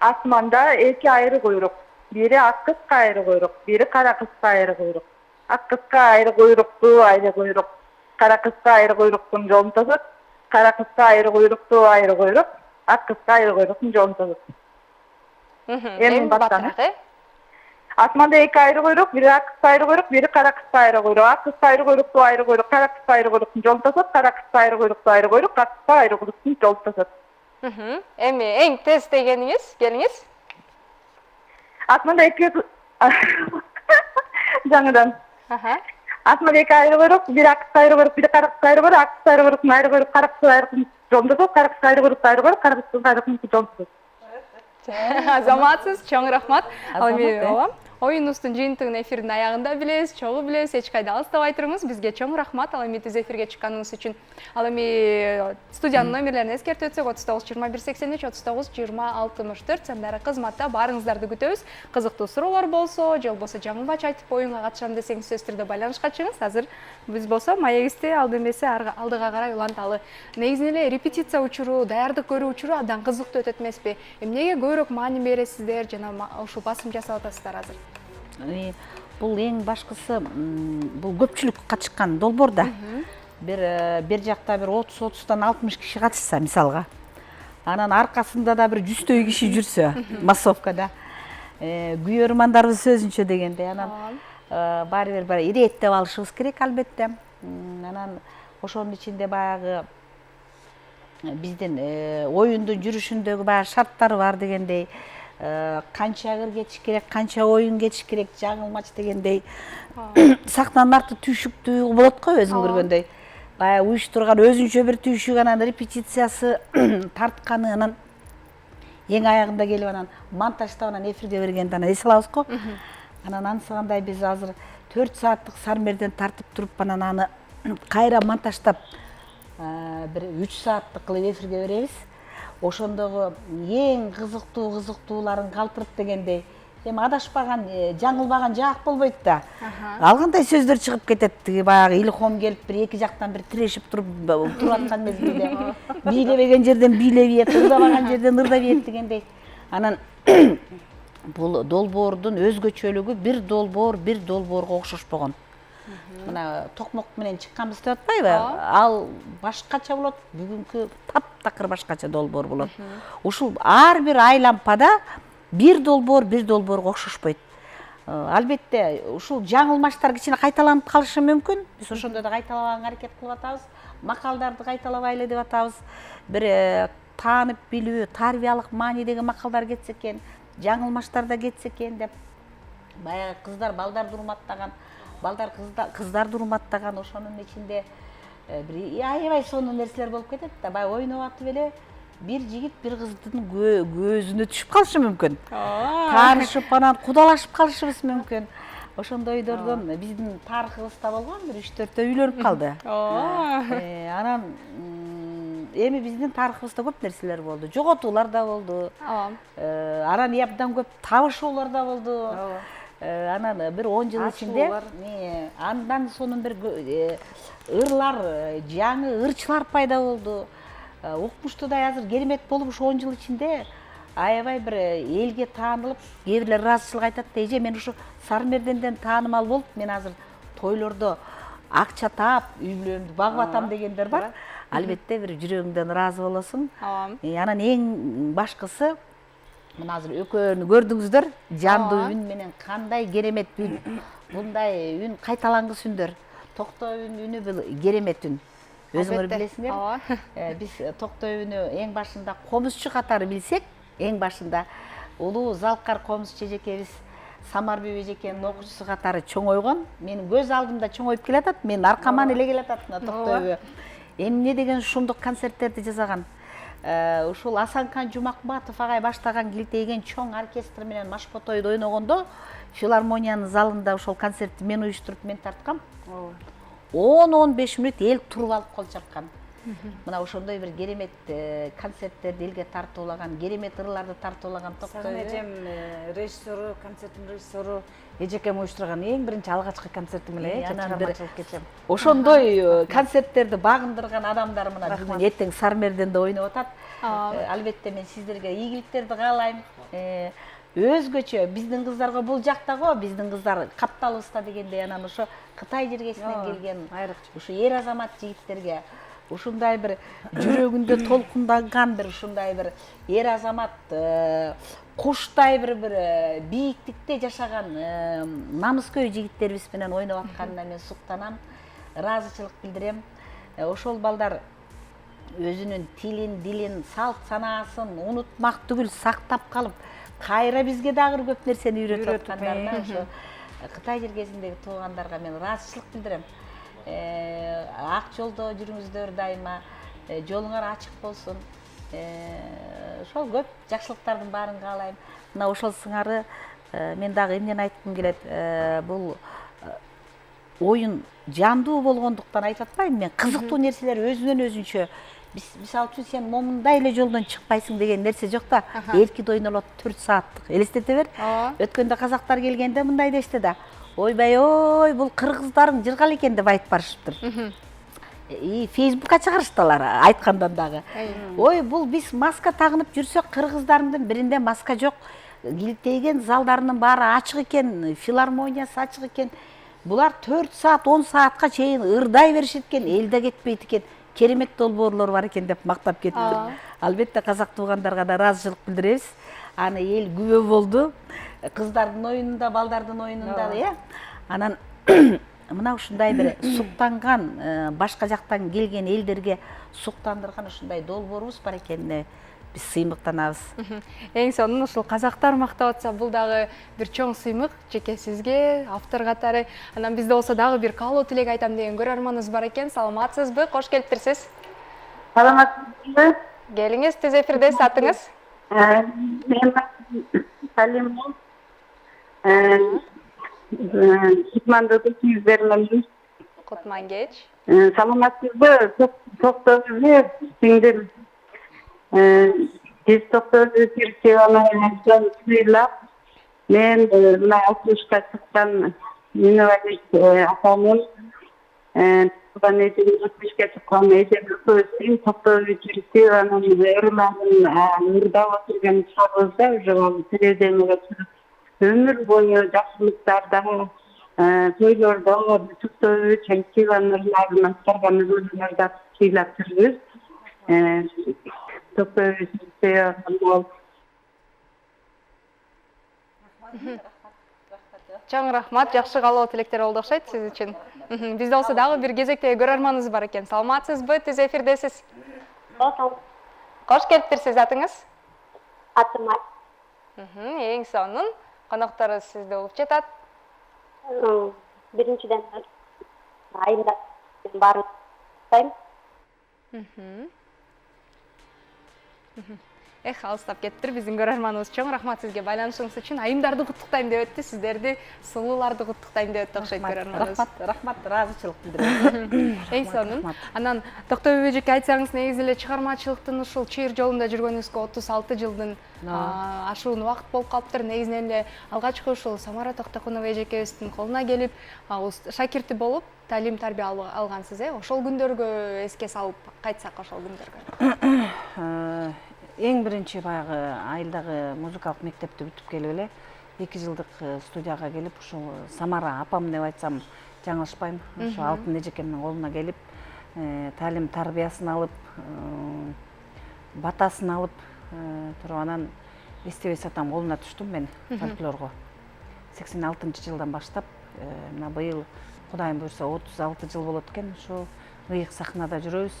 F: Асманда эки айры куйрук. Бири ак кыска айры куйрук, бири кара кыска айры куйрук. Ак кыска айры куйруктуу айры куйрук. Кара кыска айры куйруктун жолун тосот. Кара кыска айры куйруктуу айры куйрук. Ак кыска айры куйруктун жолун тосот.
A: Эми батыраак, э?
F: Асманда эки айры куйрук, бири ак кыска айры куйрук, бири кара кыска айры куйрук. Ак кыска айры куйруктуу айры куйрук, кара кыска айры куйруктун жолун тосот. Кара кыска айры куйруктуу айры куйрук, ак кыска айры куйруктун жолун тосот.
A: Эми эң тез дегениңиз, келиңиз.
F: Асманда эки жаңыдан. Асманда эки айры куйрук, бири ак кыска айры куйрук, бири кара кыска айры куйрук, ак кыска айры куйруктун айры куйрук, кара кыска айры куйруктун жолун тосот. Кара кыска айры куйруктуу айры куйрук, кара кыска айры куйруктун жолун тосот.
A: Азаматсыз, чоң рахмат. Ал эми оюнубуздун жыйынтыгын эфирдин аягында билебиз, чогуу билебиз, эч кайда алыстабай туруңуз. Бизге чоң рахмат ал эми түз эфирге чыкканыңыз үчүн. Ал эми студиянын номерлерин эскертип өтсөк, 39-21-83-39-20-64 сандары кызматта баарыңыздарды күтөбүз. Кызыктуу суроолор болсо, же болбосо жаңылмач айтып оюнга катышам десеңиз сөзсүз түрдө байланышка чыгыңыз. Азыр биз болсо маегибизди алдын эмесе алдыга карай уланталы. Негизинен эле репетиция учуру, даярдык көрүү учуру абдан кызыктуу өтөт эмеспи? Эмнеге көбүрөөк маани бересиздер жана ушул басым жасап атасыздар азыр?
B: Бул эң башкысы, бул көпчүлүк катышкан долбоорда. Бир жакта бир 30-30тан 60 киши катышса, мисалга. Анан аркасында да бир 100 киши жүрсө, массовкада. Күйөрмандарыбыз сөзүнчө дегенде, анан баары бир иреттеп алышыбыз керек албетте. Анан ошонун ичинде баягы биздин оюндун жүрүшүндөгү баягы шарттары бар дегендей. Канча ыр кетиш керек, канча оюн кетиш керек, жаңылмач дегендей. Сахнанын арты түйшүктүү болот го, өзүң көргөндөй. Баягы уюштурган өзүнчө бир түйшүк, анан репетициясы тартканы, анан эң аягында келип анан монтаждап анан эфирге бергенди анан эс алабыз го. Анан ансыгандай биз азыр 4 сааттык Сармерден тартып туруп анан аны кайра монтаждап бир 3 сааттык кылып эфирге беребиз. Ошондогу эң кызыктууларын калтырып дегендей, эми адашпаган, жаңылбаган жаак болбойт да. Ал кандай сөздөр чыгып кетет, тиги баягы илхом келип бир эки жактан бир тирешип туруп аткан мезгилде бийлебеген жерден бийлебейет, ырдабаган жерден ырдабейет дегендей. Анан бул долбоордун өзгөчөлүгү бир долбоорго окшошпогон. Мына токмок менен чыкканбыз деп атпайбы? Ал башкача болот, бүгүнкү таптакыр башкача долбоор болот. Ушул ар бир айлампада бир долбоорго окшошпойт. Албетте, ушул жаңылмаштар кичине кайталанып калышы мүмкүн. Биз ошондо да кайталабаганга аракет кылып атабыз. Макалдарды кайталабайлы деп атабыз. Бир таанып билүү, тарбиялык маанидеги макалдар кетсе экен, жаңылмаштар да кетсе экен деп. Баягы кыздар балдарды урматтаган, балдар кыздарды урматтаган, ошонун ичинде бир аябай сонун нерселер болуп кетет да. Баягы ойноп атып эле бир жигит бир кыздын көзүнө түшүп калышы мүмкүн. Таанышып, анан кудалашып калышыбыз мүмкүн. Ошондойдордон биздин тарыхыбызда болгон бир 3-4 үйлөнүп калды. Анан эми биздин тарыхыбызда көп нерселер болду. Жоготуулар да болду. Анан абдан көп табышуулар да болду. Анан бир 10 жыл ичинде андан сонун бир ырлар, жаңы ырчылар пайда болду. Укмуштуудай азыр керемет болуп ушу 10 жыл ичинде аябай бир элге таанылып, кээ бирлер ыраазычылык айтат да, эже мен ушу Сармерденден таанымал болуп, мен азыр тойлордо акча таап, үй бүлөмдү багып атам дегендер бар. Албетте бир жүрөгүңдөн ыраазы болосуң. Анан эң башкысы мына азыр экөөнү көрдүңүздөр, жандуу үн менен кандай керемет үн. Мындай үн кайталангыс үндөр. Токтой үнү бул керемет үн. Өзүңөр билесиңер. Биз Токтой үнү эң башында комузчу катары билсек, эң башында улуу Залкар комузчу эжекебиз Самарбүй эжекенин окуучусу катары чоңойгон. Менин көз алдымда чоңоюп келатат, менин аркаман эле келатат мына Токтойбү. Эмне деген шумдук концерттерди жасаган. Ушул Асанкан Жумакбатов агай баштаган килтейген чоң оркестр менен Машботойду ойногондо филармониянын залында ошол концертти мен уюштуруп мен тарткам. 10-15 мүнөт эл туруп алып кол чапкан. Мына ошондой бир керемет концерттерди элге тартуулаган, керемет ырларды тартуулаган Токтой
C: эжем режиссеру, концерттин режиссеру эжекем уюштурган эң биринчи алгачкы концертим эле, чыгармачылык кечем.
B: Ошондой концерттерди багындырган адамдар мына бүгүн эртең Сармерденде ойноп атат. Албетте мен сиздерге ийгиликтерди каалайм. Өзгөчө биздин кыздарга бул жакта го, биздин кыздар капталыбызда дегендей, анан ошо Кытай жергесинен келген ушу эр азамат жигиттерге ушундай бир жүрөгүндө толкунданган бир ушундай бир эр азамат куштай бир бийиктикте жашаган намыскөй жигиттерибиз менен ойноп атканына мен суктанам, ыраазычылык билдирем. Ошол балдар өзүнүн тилин, дилин, салт санаасын унутмак түгүл сактап калып, кайра бизге дагы көп нерсени үйрөтүп аткандарына ошо Кытай жергесиндеги туугандарга мен ыраазычылык билдирем. Ак жолдо жүрүңүздөр дайыма, жолуңар ачык болсун. Ошол көп жакшылыктардын баарын каалайм. Мына ошол сыңары мен дагы эмнени айткым келет, бул оюн жандуу болгондуктан айтып атпайм мен, кызыктуу нерселер өзүнөн өзүнчө. Мисалы үчүн сен момундай эле жолдон чыкпайсың деген нерсе жок да. Эркит ойнолот 4 сааттык. Элестете бер. Өткөндө казактар келгенде мындай дешти да. Ойбай, ой, бул кыргыздарың жыргал экен деп айтып барышыптыр. Фейсбукка чыгарыштылар айткандан дагы. Ой, бул биз маска тагынып жүрсөк, кыргыздардын биринде маска жок. Килтейген залдарынын баары ачык экен, филармониясы ачык экен. Булар 4 саат, 10 саатка чейин ырдай беришет экен, эл да кетпейт экен. Керемет долбоорлор бар экен деп мактап кетиптир. Албетте казак туугандарга да ыраазычылык билдиребиз. Аны эл күбө болду. Кыздардын оюнунда, балдардын оюнунда, Анан мына ушундай бир суктанган, башка жактан келген элдерге суктандырган ушундай долбоорубуз бар экенине биз сыймыктанабыз.
A: Эң сонун ушул казактар мактап атса, бул дагы бир чоң сыймык жеке сизге, автор катары. Анан бизде болсо дагы бир каалоо тилек айтам деген көрөрманыбыз бар экен. Саламатсызбы? Кош келиптирсиз.
F: Саламатсызбы?
A: Келиңиз, түз эфирдесиз, атыңыз?
F: Мен Салимов. Кутманды көзүңүздөрүн
A: Кутман кеч.
F: Саламатсызбы? Токтойбу сиңдим. Биз Токтойбу Тиркияны сыйлап, Men mына 60-ка чыккан инвалид апамын Buradan eğitim 70'e çıkan eğitim öğretmenim Toktoğlu Türkiye'nin örümağının nurda oturgan çağımızda televizyonda ömür boyu yaxşılıklarda toylarda Toktoğlu Türkiye'nin nurlarını sargan bölümlerde çiğlep turibuz. Toktoğlu Türkiye'nin
A: Чоң рахмат, жакшы каалоо тилектер болду окшойт сиз үчүн. Бизде болсо дагы бир кезектеги көрөрманыбыз бар экен. Саламатсызбы? Түз эфирдесиз. Кош келиптирсиз, атыңыз?
G: Атым
A: Эң сонун конокторубуз сизди угуп жатат.
G: Биринчиден айымда баарын
A: Алыстап кеттир биздин көрөрманыбыз. Чоң рахмат сизге байланышыңыз үчүн. Айымдарды куттуктайм деп өттү, сиздерди сулууларды куттуктайм деп өттү окшойт көрөрманыбыз.
B: Рахмат, ыраазычылык билдирем.
A: Эң сонун. Анан Токтогул эжеке айтсаңыз, негизи эле чыгармачылыктын ушул чыйыр жолунда жүргөнүңүзгө 36 жылдын ашуун убакыт болуп калыптыр. Негизинен эле алгачкы ушул Самара Токтокунова эжекебиздин колуна келип, шакирти болуп, талим тарбия алгансыз, Ошол күндөргө эске салып кайтсак, ошол күндөргө.
C: Эң биринчи баягы айылдагы музыкалык мектепти бүтүп келип эле 2 жылдык студияга келип, ушул Самара апам деп айтсам жаңылышпайм. Ошо Алтын эжекемдин колуна келип, талим тарбиясын алып, батасын алып туруп анан эстебес атам колуна түштүм мен фольклорго. 86-жылдан баштап, мына быйыл Кудайым буйрса 36 жыл болот экен. Ошо ыйык сахнада жүрөбүз.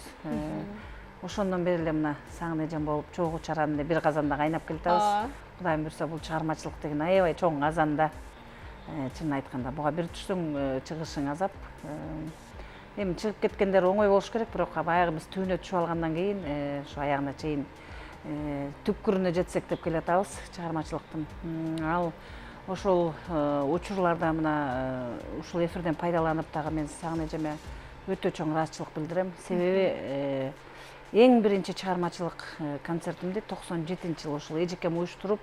C: Ошондон бери эле мына Сагын эжем болуп, чогуу чаранды бир казанда кайнап келатабыз. Кудайым буйрса бул чыгармачылык деген аябай чоң казанда. Чынын айтканда, буга бир түшсөң чыгышың азап. Эми чыгып кеткендер оңой болуш керек, бирок баягы биз түбүнө түшүп алгандан кийин, ошо аягына чейин түпкүрүнө жетсек деп келатабыз чыгармачылыктын. Ал ошол учурларда мына ушул эфирден пайдаланып дагы мен Сагын эжеме өтө чоң ыраазычылык билдирем. Себеби эң биринчи чыгармачылык концертимди 97-жылы ушул эжекем уюштуруп,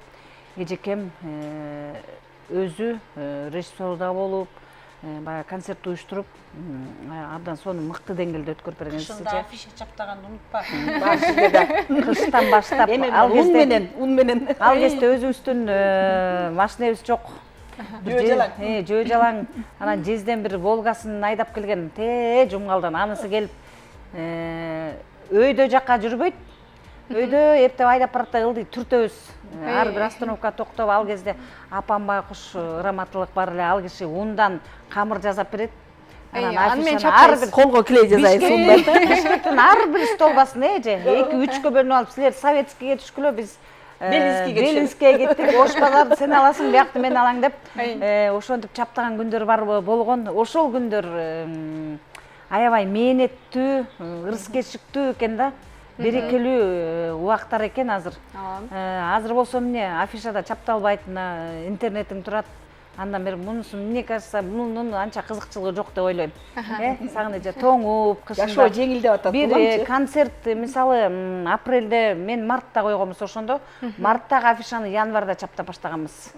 C: эжекем өзү режиссер да болуп, баягы концерт уюштуруп, абдан сону мыкты деңгээлде өткөрүп берген
B: Кышында афиша чаптаганды унутпа.
C: бар сизде да. Кыштан баштап
B: ун менен.
C: Ал кезде өзүбүздүн машинебиз жок. Жөө жалаң. Анан жезден бир Волгасын айдап келген Жумгалдан анысы келип өйдө жакка жүрбөйт. Өйдө эптеп айдап баратта ылдый түртөбүз. Ар бир остановка токтоп, ал кезде апам байкуш раматылык бар эле, ал киши ундан камыр жасап берет. Анан афишаны ар бир
B: Колго клей жасайсың.
C: Бишкектин ар бир столбасын эже 2-3кө бөлүнүп алып, силер советскийге түшкүлө, биз Белинскийге кеттик. Ош базарды сен аласың, биякты мен алаң деп. Ошентип чаптаган күндөр бар болгон. Ошол күндөр аябай мээнеттүү, ырыскечиктүү экен да. Берекелүү убактар экен азыр. Азыр болсо эмне афишада чапталбайт, интернетиң турат. Андан бери мунусу мне кажется, мунун анча кызыкчылыгы жок деп ойлойм. Сагын эже тоңуп, кышында
B: Жашоо жеңилдеп атат.
C: бир концерт, мисалы, апрелде мен мартта койгонбуз, ошондо марттагы афишаны январда чаптап баштаганбыз.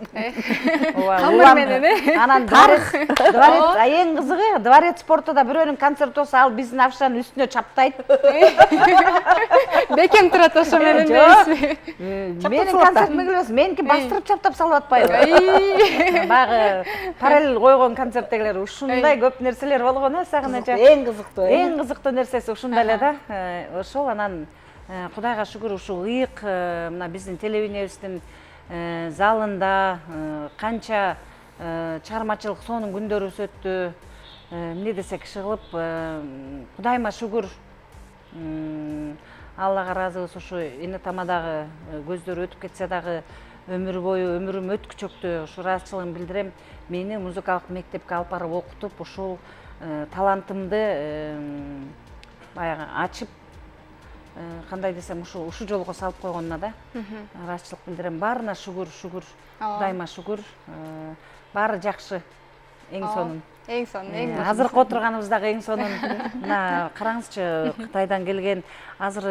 A: Камыр менен,
C: Анан дворец, эң кызыгы, дворец спортуда бирөөнүн концерти болсо, ал биздин афишанын үстүнө чаптайт.
A: Бекем турат ошо менен дейсизби?
C: Менин концертиме келбес, меники бастырып чаптап салып атпайбы. Параллель койгон концерттегилер ушундай көп нерселер болгон, Сагын эже.
B: Эң кызыктуу.
C: Эң кызыктуу нерсеси ушундай эле да. Ошол анан Кудайга шүгүр ушул ыйык мына биздин телевидениебиздин залында канча чыгармачылык сонун күндөрүбүз өттү. Эмне десек иши кылып, Кудайыма шүгүр. Аллага ыраазыбыз, ушу эне тамадагы көздөр өтүп кетсе дагы өмүр бою өмүрүм өткүчөктү. Ушу ыраазычылыгымды билдирем. Мени музыкалык мектепке алып барып окутуп, ушул талантымды баягы ачып, кандай десем, ушу жолго салып койгонуна да ыраазычылык билдирем. Баарына шүгүр, Кудайыма шүгүр. Баары жакшы. Эң сонун.
A: Эң сонун.
C: Азыркы отурганыбыз дагы эң сонун. Мына караңызчы, Кытайдан келген азыр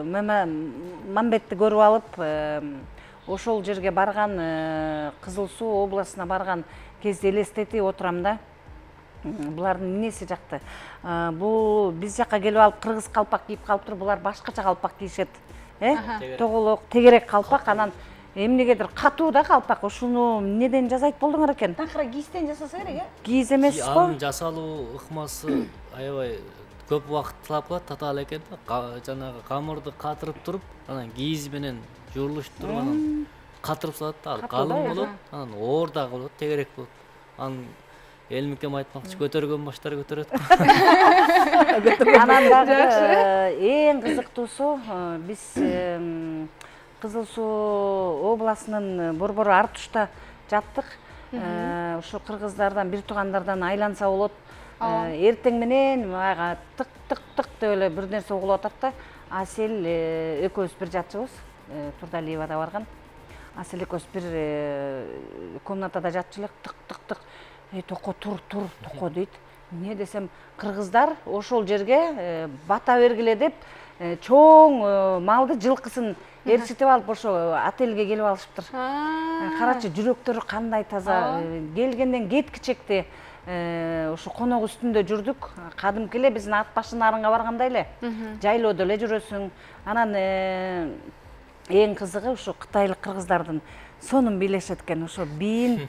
C: Мамбетти көрүп алып, ошол жерге барган, Кызыл Суу областына барган кезде элестетип отурам да. Булардын эмнеси жакты? Бул биз жакка келип алып кыргыз калпак кийип калыптыр, булар башкача калпак кийишет. Тоголок, тегерек калпак, анан эмнегедир катуу да калпак. Ушуну эмнеден жасайт болдуңар экен?
B: Такыр кийизден жасаса керек,
C: Кийиз эмес го?
D: Анын жасалуу ыкмасы аябай көп убакыт талап кылат, татаал экен да. Жанагы камырды катырып туруп, анан кийиз менен жуурулуштуруп анан катырып салат да, калың болот, анан оор дагы болот, тегерек болот. Анан элмикем айтмакчы, көтөргөн баштар көтөрөт.
C: Анан дагы эң кызыктуусу, биз Кызыл Суу областынын борбору Артушта жаттык. Ошо кыргыздардан, бир туугандардан айланса болот. Эртең менен ага тык деп эле бир нерсе угулуп атат да. Асел экөөбүз бир жатчыбыз, Турдалиевада барган. Асел экөөбүз бир комнатада жатчу элек, тык. Токо тур, токо дейт. Эмне десем, кыргыздар ошол жерге бата бергиле деп чоң малды, жылкысын ээрчитип алып ошо отельге келип алышыптыр. Карачы, жүрөктөрү кандай таза. Келгенден кеткичекте ошо конок үстүндө жүрдүк. Кадимки эле биздин ат башын нарынга баргандай эле. Жайлоодо эле жүрөсүң. Анан эң кызыгы ошо кытайлык кыргыздардын сонун бийлешет экен. Ошо бийин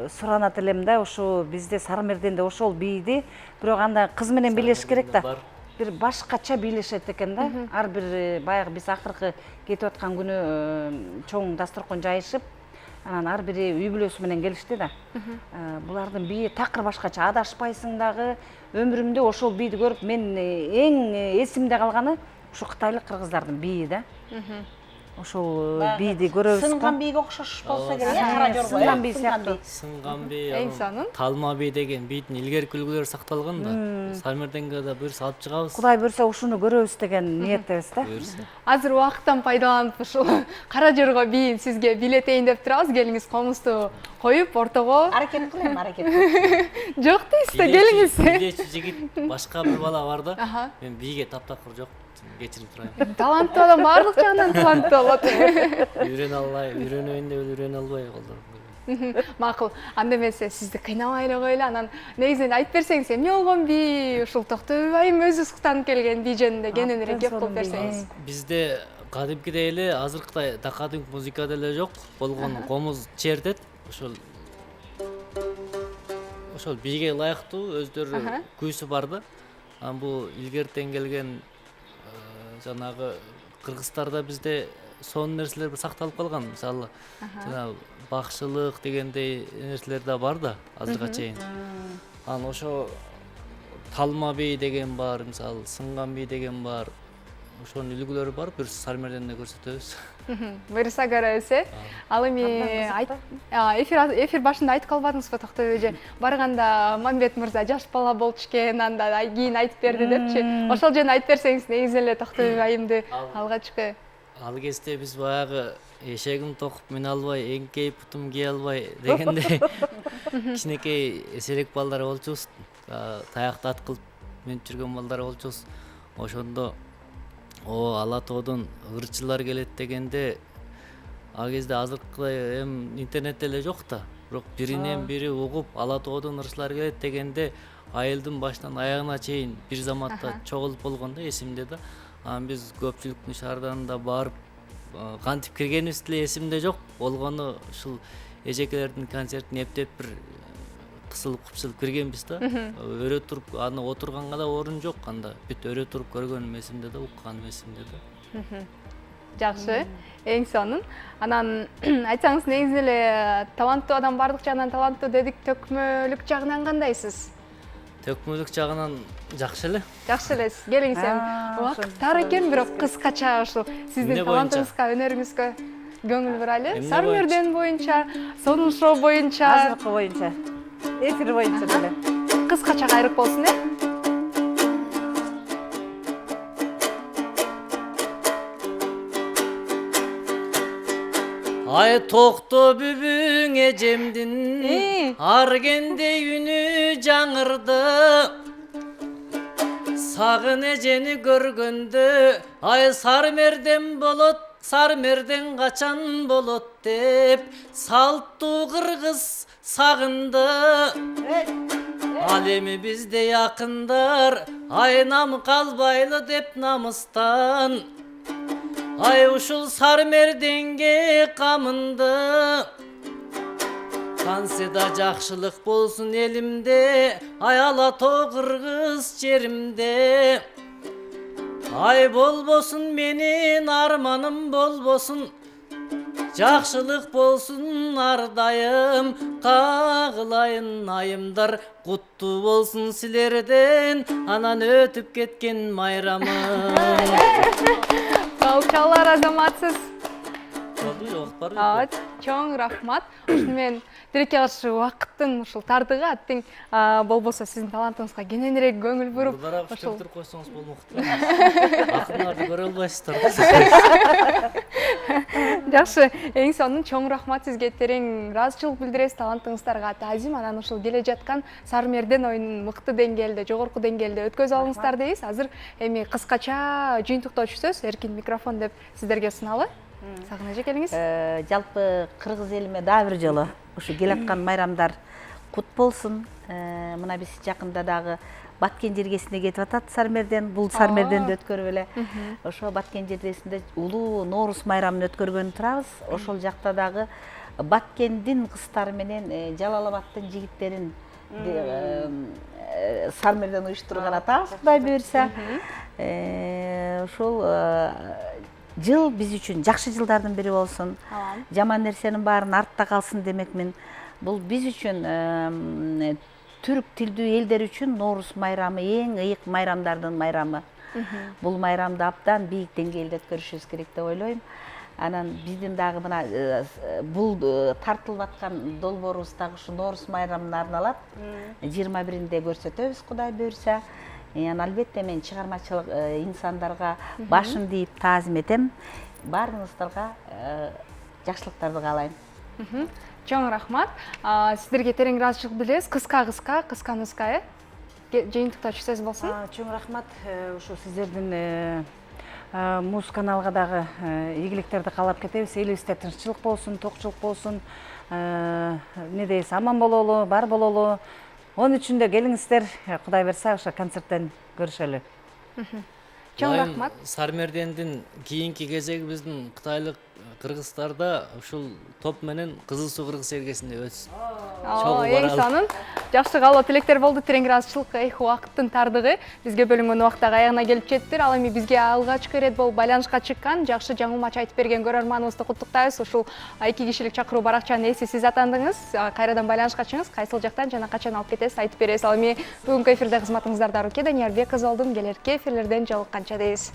C: суранат элем да, ошо бизде Сармерденде ошол бийди, бирок анда кыз менен бийлешиш керек да. Бир башкача бийлешет экен да. Ар бир баягы биз акыркы кетип аткан күнү чоң дасторкон жайышып, анан ар бири үй бүлөсү менен келишти да. Булардын бийи такыр башкача, адашпайсың дагы. Өмүрүмдө ошол бийди көрүп мен эң эсимде калганы ушу кытайлык кыргыздардын бийи да. Ошол бийди көрөбүз.
B: Сынган бийге окшош болсо керек, кара жорго.
C: Сынган бий сыяктуу.
D: Сынган бий,
A: Эң сонун.
D: талма бий деген бийдин илгерки үлгүлөрү сакталган да. Сармерденге да буюрса алып чыгабыз.
C: Кудай буюрса ушуну көрөбүз деген ниеттебиз да.
A: Азыр убакыттан пайдаланып ушул кара жорго бийин сизге бийлетейин деп турабыз. Келиңиз, комузду коюп ортого.
B: Аракет кылайм, аракет.
A: Жок дейсиз да, келиңиз.
D: Бийлечи жигит башка бир бала бар да. Мен бийге таптакыр жок. Кечирип турайын.
A: Таланттуу адам баардык жагынан таланттуу болот.
D: Үйрөнөйүн деп үйрөнө албай калдым.
A: Макул. Анда эмесе сизди кыйнабай эле коелу. Анан негизинен айтып берсеңиз, эмне болгон бий, ушул Токтобой айым өзү уктанып келген бий жөнүндө кененирээк кеп кылып берсеңиз.
D: Бизде кадимкидей эле азыркыдай такадимик музыка деле жок. Болгон комуз чертет. Ошол бийге ылайыктуу өздөрү күйсү бар да. Анан бул илгертен келген жанагы кыргыздарда бизде сонун нерселер сакталып калган. Мисалы, жанагы бакшылык дегендей нерселер да бар да азырга чейин. Анан ошо талма бий деген бар, мисалы, сынган бий деген бар. Ошонун үлгүлөрү бар, бир Сармерденде көрсөтөбүз.
A: Буюрса көрөбүз. Ал эми эфир башында айтып калбадыңызбы Токтобойго? Барганда Мамбет мырза жаш бала болчу экен, анда кийин айтып берди депчи. Ошол жөнүндө айтып берсеңиз, негизи эле Токтобой айымды алгачкы.
D: Ал кезде биз баягы эшегим токуп мине албай, эңкейип бутум кие албай дегенде кичинекей эсерек балдар болчубуз. Таякты ат кылып менип жүргөн балдар болчубуз. Ошондо ала тоодон ырчылар келет дегенде, ал кезде азыркыдай интернет эле жок да. Бирок биринен бири угуп, ала тоодон ырчылар келет дегенде, айылдын башынан аягына чейин бир заматта чогулуп болгон да, эсимде да. Анан биз көпчүлүктүн шаарданында барып кантип киргенибиз деле эсимде жок. Болгону ушул эжекелердин концертине эптеп бир кысылып киргенбиз да. Өрө туруп, аны отурганга да орун жок, анда бүт өрө туруп көргөнүм эсимде да, укканым эсимде да.
A: Жакшы, эң сонун. Анан айтсаңыз, негизи эле таланттуу адам бардык жагынан таланттуу дедик, төкмөлүк жагынан кандайсыз?
D: Төкмөлүк жагынан жакшы эле.
A: Жакшы элесиз. Келиңиз, убакыт тар экен, бирок кыскача ушул сиздин талантыңызга, өнөрүңүзгө көңүл бурайлы. Сармерден боюнча, сонун шоу боюнча,
C: азыркы боюнча, эфир боюнча деле.
A: Кыскача кайрык болсун,
D: Ай токто бүбүң эжемдин аргендей үнү жаңырды. Сагын эжени көргөндө ай Сармерден болот Sarmerden kaçan bolot деп салттуу кыргыз сагынды. Ал эми бизде якындар айнам калбайлы деп намыстан. Ай ушул Сармерденге камынды. Кансыда жакшылык болсун элимде, ай ала тоо кыргыз жеримде. Ай болбосун менин арманым болбосун, жакшылык болсун ардайым, кагылайын айымдар куттуу болсун силерден, анан өтүп кеткен майрамым.
A: Алчалар азаматсыз.
D: Болду, жок бар.
A: Evet, чоң рахмат. Ушуну мен тилекке каршы убакыттын ушул тардыгы аттың болбосо сиздин талантыңызга кененирээк көңүл буруп,
D: Барак
A: ошол
D: өчтүрүп койсоңуз болмокта. Акындарды көрө албайсыздар.
A: жакшы. Эң сонун чоң рахмат сизге, терең ыраазычылык билдиресиз талантыңыздарга таазим. Анан ушул келе жаткан Сармерден оюнун мыкты деңгээлде, жогорку деңгээлде өткөзө алыңыздар дейбиз. Азыр эми кыскача жыйынтыктоочу сөз эркин микрофон деп сиздерге суналып. Сагын эже келиңиз.
B: Жалпы кыргыз элиме дагы бир жолу ушу келаткан майрамдар кут болсун. Мына биз жакында дагы Баткен жергесине кетип атат Сармерден. Бул Сармерденди өткөрүп эле ошо Баткен жергесинде улуу Ноорус майрамын өткөргөнү турабыз. Ошол жакта дагы Баткендин кыздары менен Жалал-Абадтын жигиттерин Сармерден уюштурган атабыз, Кудай буйрса. Ошол жыл биз үчүн жакшы жылдардын бири болсун. Жаман нерсенин баарын артта калсын демекмин. Бул биз үчүн түрк тилдүү элдер үчүн Ноорус майрамы эң ыйык майрамдардын майрамы. Бул майрамды абдан бийик деңгээлде өткөрүшүбүз керек деп ойлойм. Анан биздин дагы мына бул тартылып аткан долбоорубуз дагы ушу Ноорус майрамына арналат. 21-inde көрсөтөбүз, Кудай буйрса. Албетте мен чыгармачылык инсандарга башын дейип таазим этем. Баарыңыздарга жакшылыктарды каалайм.
A: Чоң рахмат. Сиздерге терең ыраазычылык билдиребиз. Кыска, жыйынтыктоочу сөз болсун.
C: Чоң рахмат. Ушу сиздердин Муз каналга дагы ийгиликтерди каалап кетебиз. Элибизде тынччылык болсун, токчулук болсун. Не дейсиз, аман бололу, бар бололу. Onun için de geliңиздер, Кудай берсе, ошо концерттен көрүшөлү.
A: Чоң рахмат.
D: Сармердендин кийинки кезеги биздин кытайлык кыргыздарда ушул топ менен Кызыл Суу кыргыз сергесинде өтсүн.
A: Эң сонун. Жакшы каалоо тилектер болду. Терең ыраазычылык убакыттын тардыгы бизге бөлүнгөн убактагы аягына келип жеттир. Ал эми бизге алгачкы ирет болуп байланышка чыккан, жакшы жаңылмач айтып берген көрөрманыбызды куттуктайбыз. Ушул 2 кишилик чакыруу баракчанын ээси сиз атандыңыз. Кайрадан байланышка чыгыңыз, кайсыл жактан жана качан алып кетесиз айтып бересиз. Ал эми бүгүнкү эфирде кызматыңыздарда Руке Даниярбек кызы болдум. Келерки эфирлерден жолукканча дейбиз.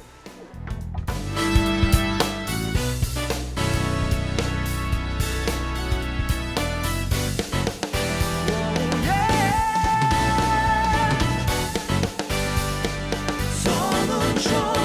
H: Sonuncu